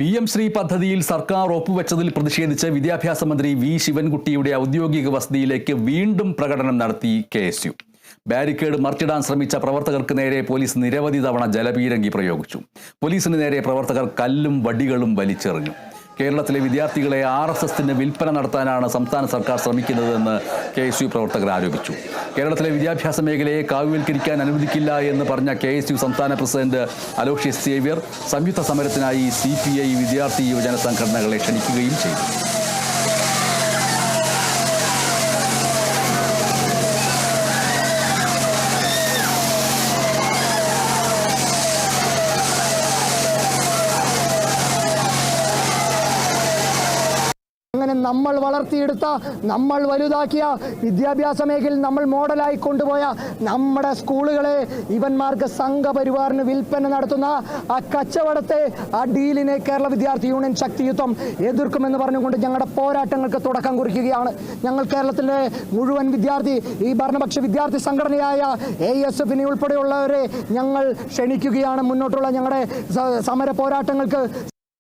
PM Shri പദ്ധതിയിൽ സർക്കാർ ഒപ്പുവെച്ചതിൽ പ്രതിഷേധിച്ച് വിദ്യാഭ്യാസ മന്ത്രി വി ശിവൻകുട്ടിയുടെ ഔദ്യോഗിക വസതിയിലേക്ക് വീണ്ടും പ്രകടനം നടത്തി KSU. ബാരിക്കേഡ് മറിച്ചിടാൻ ശ്രമിച്ച പ്രവർത്തകർക്ക് നേരെ പോലീസ് നിരവധി തവണ ജലപീരങ്കി പ്രയോഗിച്ചു. പോലീസിന് നേരെ പ്രവർത്തകർ കല്ലും വടികളും വലിച്ചെറിഞ്ഞു. കേരളത്തിലെ വിദ്യാർത്ഥികളെ RSSന് വിൽപ്പന നടത്താനാണ് സംസ്ഥാന സർക്കാർ ശ്രമിക്കുന്നതെന്ന് KSU പ്രവർത്തകർ ആരോപിച്ചു. കേരളത്തിലെ വിദ്യാഭ്യാസ മേഖലയെ കാവ്യവൽക്കരിക്കാൻ അനുവദിക്കില്ല എന്ന് പറഞ്ഞ KSU സംസ്ഥാന പ്രസിഡന്റ് അലോഷ്യസ് സേവ്യർ സംയുക്ത സമരത്തിനായി CPI വിദ്യാർത്ഥി യുവജന സംഘടനകളെ ക്ഷണിക്കുകയും ചെയ്തു. അങ്ങനെ നമ്മൾ വളർത്തിയെടുത്ത, നമ്മൾ വലുതാക്കിയ വിദ്യാഭ്യാസ മേഖലയിൽ നമ്മൾ മോഡലായി കൊണ്ടുപോയ നമ്മുടെ സ്കൂളുകളെ ഇവന്മാർക്ക് സംഘപരിവാറിന് വിൽപ്പന നടത്തുന്ന ആ കച്ചവടത്തെ, ആ ഡീലിനെ കേരള വിദ്യാർത്ഥി യൂണിയൻ ശക്തിയുക്തം എതിർക്കുമെന്ന് പറഞ്ഞുകൊണ്ട് ഞങ്ങളുടെ പോരാട്ടങ്ങൾക്ക് തുടക്കം കുറിക്കുകയാണ്. ഞങ്ങൾ കേരളത്തിലെ മുഴുവൻ വിദ്യാർത്ഥി, ഈ ഭരണപക്ഷ വിദ്യാർത്ഥി സംഘടനയായ ASFനെ ഉൾപ്പെടെയുള്ളവരെ ഞങ്ങൾ ക്ഷണിക്കുകയാണ് മുന്നോട്ടുള്ള ഞങ്ങളുടെ സമര പോരാട്ടങ്ങൾക്ക്